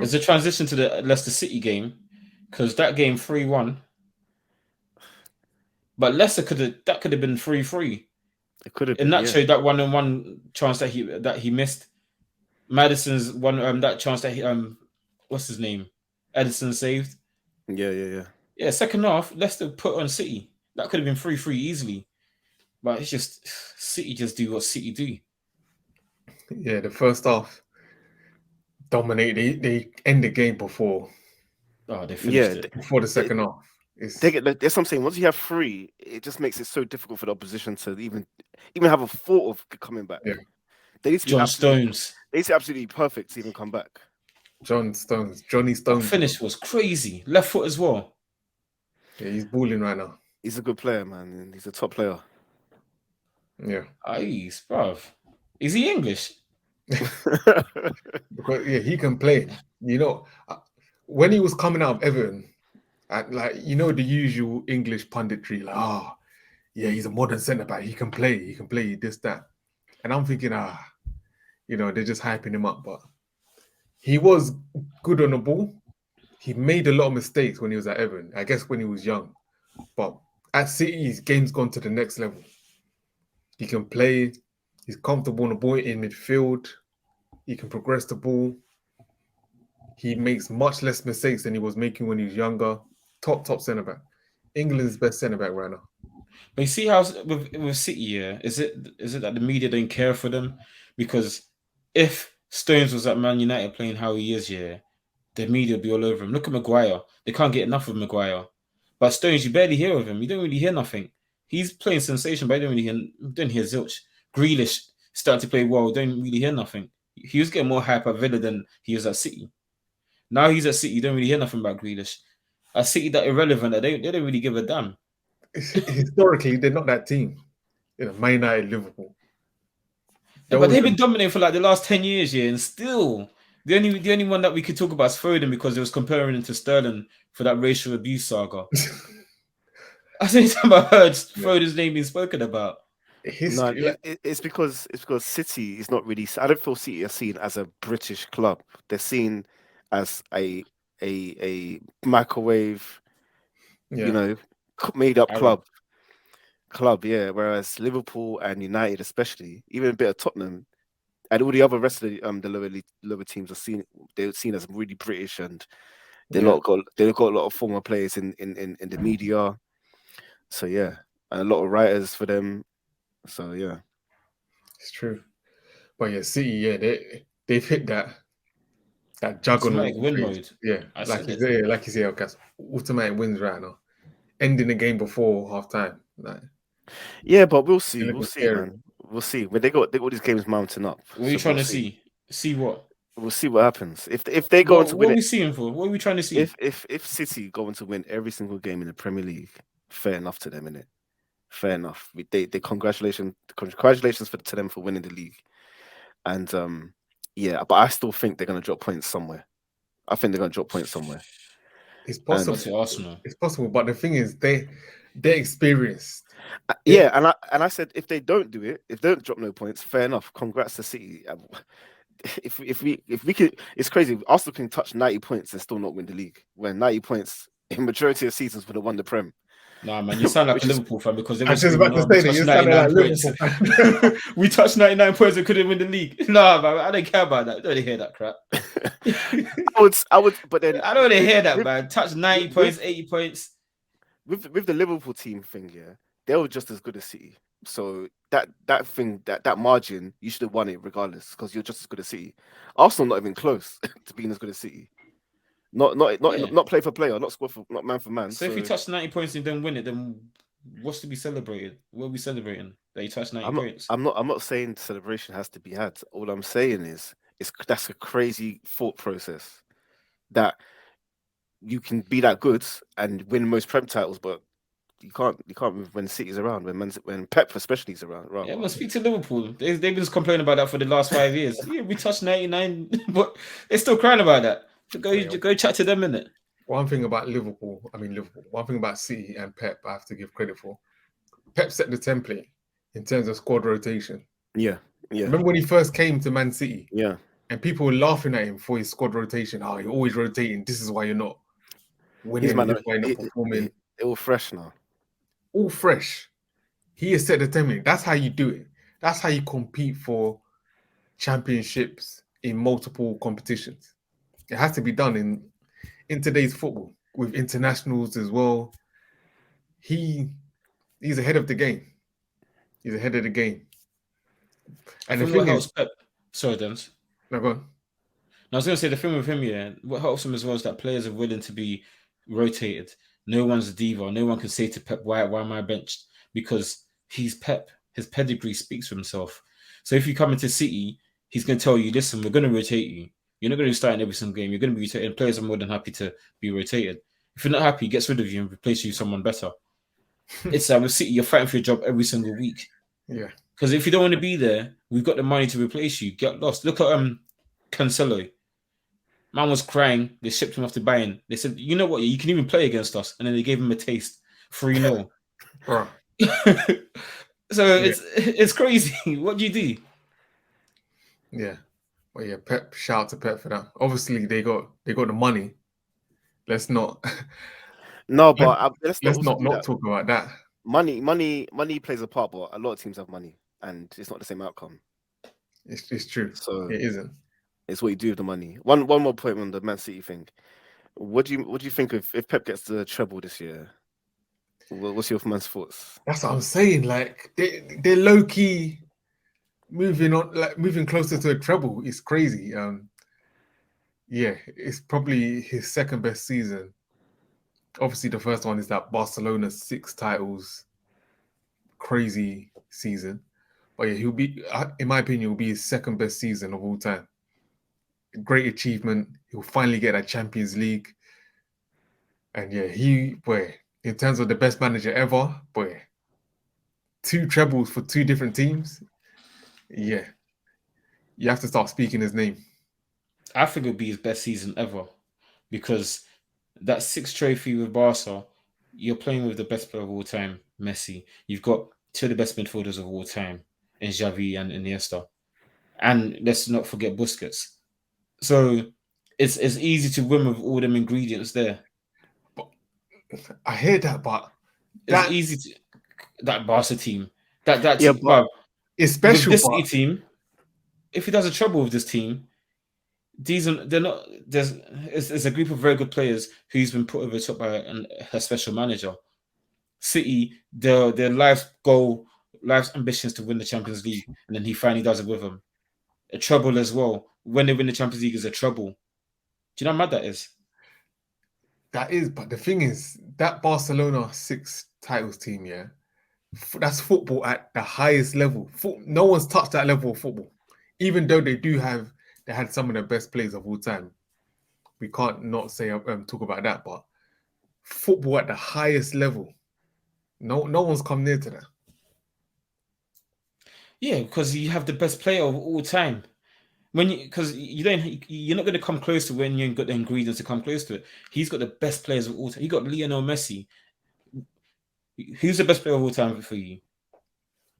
There's a transition to the Leicester City game because that game 3-1, but Leicester could have been 3-3. It could have And been, that yeah. showed that 1-on-1 chance that he missed. Madison's one that chance that he what's his name? Edison saved. Yeah. Yeah, second half, Leicester put on City. That could have been 3-3 easily. But it's just City just do what City do. Yeah, the first half dominate. They end the game before They Yeah, finished it. the second half. That's what I'm saying. Once you have 3, it just makes it so difficult for the opposition to even have a thought of coming back. Yeah. They need to be John absolutely, Stones. they need to be absolutely perfect to even come back. Johnny Stones. That finish was crazy. Left foot as well. Yeah, he's balling right now. He's a good player, man. And he's a top player. Yeah. Ice, bruv. Is he English? Because he can play. You know, when he was coming out of Everton, the usual English punditry, like, he's a modern centre back. He can play this, that. And I'm thinking, they're just hyping him up. But he was good on the ball. He made a lot of mistakes when he was at Everton, I guess when he was young. But at City, his game's gone to the next level. He can play. He's comfortable on the ball in midfield. He can progress the ball. He makes much less mistakes than he was making when he was younger. Top centre back. England's best centre back right now. But you see how with City, is it that the media don't care for them? Because if Stones was at Man United playing how he is, the media would be all over him. Look at Maguire. They can't get enough of Maguire. But Stones, you barely hear of him. You don't really hear nothing. He's playing sensation, but you don't hear zilch. Grealish started to play well. Don't really hear nothing. He was getting more hype at Villa than he was at City. Now he's at City. You don't really hear nothing about Grealish. At City, that irrelevant. They don't really give a damn. Historically, they're not that team. Man United, Liverpool. But they've been dominating for like the last 10 years, and still the only one that we could talk about is Foden because it was comparing him to Sterling for that racial abuse saga. That's the only time I heard Foden's name being spoken about. It's because City is not really. I don't feel City are seen as a British club. They're seen as a microwave, made up club. Yeah. Whereas Liverpool and United, especially, even a bit of Tottenham, and all the other rest of the lower teams they're seen as really British, and they've got a lot of former players in the media. So and a lot of writers for them. So it's true. But City, they've hit that juggernaut win mode. Yeah, like you say, okay, automatic wins right now, ending the game before half time. But we'll see, man. We'll see when they got these games mounting up. What are you trying to see? See what? We'll see what happens if they go on to win. What are we seeing for? What are we trying to see? If City go on to win every single game in the Premier League, fair enough to them, innit? Fair enough. They congratulations to them for winning the league, and but I still think they're gonna drop points somewhere. It's possible to Arsenal. It's possible, but the thing is, they're experienced. And I said if they don't do it, if they don't drop no points, fair enough. Congrats to City. If we could, it's crazy. Arsenal can touch 90 points and still not win the league. When 90 points in majority of seasons would have won the Prem. Nah, man, you sound like a Liverpool fan because they were just about to say that you sound like Liverpool fan. We touched 99 points and couldn't win the league. Nah, man, I don't care about that. I don't want to hear that crap. I would, but then I don't want to hear that, man. Touch 90 points, 80 points. With the Liverpool team thing, they were just as good as City. So that margin, you should have won it regardless because you're just as good as City. Arsenal not even close to being as good as City. Not play for player, not score for, not man for man. So if you touch 90 points and don't win it, then what's to be celebrated? What are we celebrating? That you touched 90 points? I'm not saying celebration has to be had. All I'm saying is that's a crazy thought process that you can be that good and win most Prem titles, but you can't when City's around, when Pep especially is around. Yeah, well, speak to Liverpool. They've been complaining about that for the last 5 years. Yeah, we touched 99, but they're still crying about that. Go chat to them, innit? One thing about Liverpool. One thing about City and Pep, I have to give credit for. Pep set the template in terms of squad rotation. Yeah. Remember when he first came to Man City? Yeah. and people were laughing at him for his squad rotation. Oh, you're always rotating. This is why you're not He's winning. man. This is why you're not performing. It all fresh now. All fresh. He has set the template. That's how you do it. That's how you compete for championships in multiple competitions. It has to be done in today's football with internationals as well. He's ahead of the game. He's ahead of the game. I And the think what thing helps is, Pep. Sorry, Dens. no, go on. I was going to say the thing with him, yeah, what helps him as well is that players are willing to be rotated. No one's a diva. No one can say to Pep, why am I benched? Because he's Pep. His pedigree speaks for himself. So if you come into City, he's going to tell you, listen, we're going to rotate you. You're not going to be starting every single game. You're going to be rotated. And players are more than happy to be rotated. If you're not happy, he gets rid of you and replaces you with someone better. It's like with City, you're fighting for your job every single week. Yeah. Because if you don't want to be there, we've got the money to replace you. Get lost. Look at Cancelo. Man was crying. They shipped him off to Bayern. They said, you know what? You can even play against us. And then they gave him a taste. 3-0. Bro. So it's crazy. What do you do? Yeah. Well, yeah, Pep, shout out to Pep for that. Obviously, they got the money. Let's not No, but let's not let's also not do that. talk about that. Money plays a part, but a lot of teams have money, and it's not the same outcome. It's true. So it isn't. It's what you do with the money. One more point on the Man City thing. What do you think if Pep gets the treble this year? What's your man's thoughts? That's what I'm saying. Like they're low key moving on, like moving closer to a treble. It's crazy. Yeah, it's probably his second best season. Obviously, the first one is that Barcelona 6 titles, crazy season. But yeah, he'll be, in my opinion, will be his second best season of all time. Great achievement. He'll finally get a Champions League. And yeah, in terms of the best manager ever, 2 trebles for 2 different teams. Yeah, you have to start speaking his name. I think it'll be his best season ever because that 6 trophy with Barca, you're playing with the best player of all time, Messi. You've got 2 of the best midfielders of all time in Xavi and Iniesta. And let's not forget Busquets. So it's easy to win with all them ingredients there. But I hear that, but it's easy to that Barca team. That Yeah, team, but it's special. With this City team, if he does a trouble with this team, they're not. It's a group of very good players who's been put over the top by a special manager. City, their life's ambition is to win the Champions League, and then he finally does it with them. A trouble as well. When they win the Champions League is a trouble. Do you know how mad that is? That is, but the thing is, that Barcelona 6 titles team, yeah, that's football at the highest level. No one's touched that level of football, even though they had some of the best players of all time. We can't not say talk about that, but football at the highest level, no one's come near to that. Yeah, because you have the best player of all time. Because you're not going to come close to when you've got the ingredients to come close to it. He's got the best players of all time. He got Lionel Messi. Who's the best player of all time for you?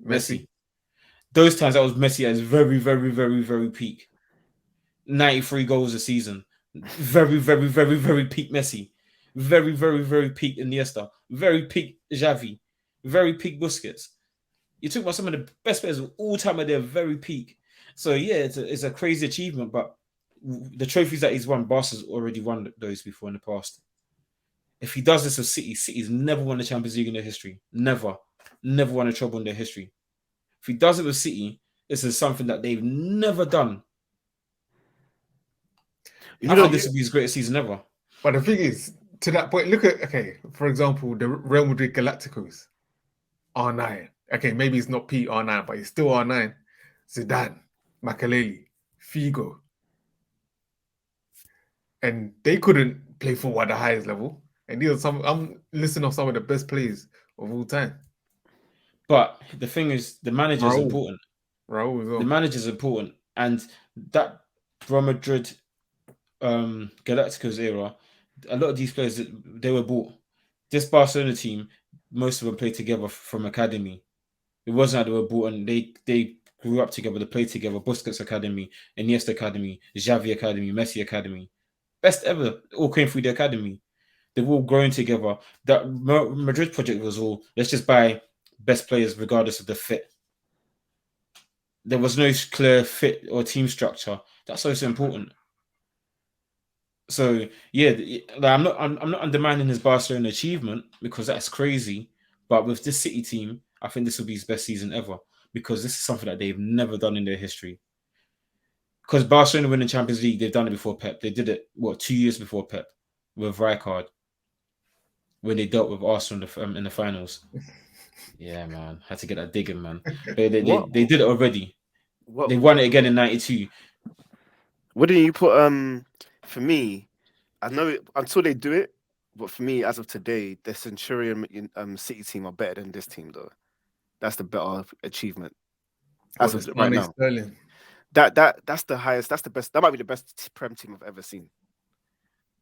Messi. Those times that was Messi at his very, very, very, very peak. 93 goals a season. Very, very, very, very peak Messi. Very, very, very peak Iniesta. Very peak Xavi. Very peak Busquets. You talk about some of the best players of all time at their very peak. So yeah, it's a crazy achievement, but the trophies that he's won, Barca's already won those before in the past. If he does this with City, City's never won the Champions League in their history. Never won a treble in their history. If he does it with City, this is something that they've never done. I think this would be his greatest season ever. But the thing is, to that point, look at, for example, the Real Madrid Galacticos, R9. Okay, maybe it's not Pete R9, but it's still R9. Zidane, Makelele, Figo. And they couldn't play football at the highest level. And these are I'm listening to some of the best players of all time. But the thing is, the manager is important. Raul as well. The manager is important. And that Real Madrid Galacticos era, a lot of these players, they were bought. This Barcelona team, most of them played together from academy. It wasn't that they were bought and they grew up together, they played together. Busquets Academy, Iniesta Academy, Xavi Academy, Messi Academy. Best ever. All came through the academy. They've all grown together. That Madrid project was all, let's just buy best players regardless of the fit. There was no clear fit or team structure. That's also important. So yeah, I'm not undermining his Barcelona achievement because that's crazy. But with this City team, I think this will be his best season ever because this is something that they've never done in their history. Because Barcelona win the Champions League, they've done it before Pep. They did it 2 years before Pep with Rijkaard when they dealt with Arsenal in the finals. Yeah, man, had to get that digging, man. They did it already. They won it again in '92. What do you put? For me, I know it, until they do it, but for me, as of today, the Centurion City team are better than this team, though. That's the better achievement as of right now. Sterling. That's the highest. That's the best. That might be the best Prem team I've ever seen.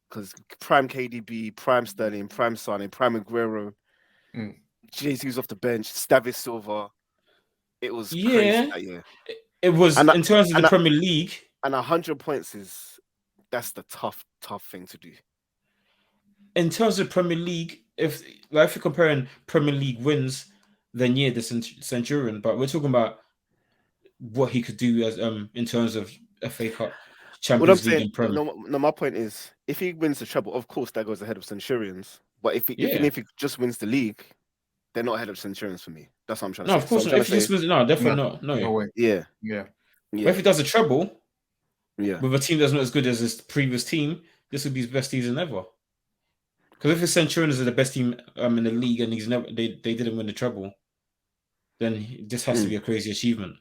Because prime KDB, prime Sterling, prime Sane, prime Aguero, Jesus off the bench, David Silva. It was crazy that year. It was in terms of the Premier League. And 100 points that's the tough thing to do. In terms of Premier League, if you're comparing Premier League wins, then yeah, the Centurion. But we're talking about what he could do as in terms of FA Cup, Champions League, and Premier. No, my point is, if he wins the treble, of course that goes ahead of Centurions. But even if he just wins the league, they're not ahead of Centurions for me. That's what I'm trying to say. No, of course not. If he just wins, no, definitely not. No way. Yeah. But if he does a treble, with a team that's not as good as his previous team, this would be his best season ever. Because if the Centurions are the best team in the league and they didn't win the treble, then this has to be a crazy achievement.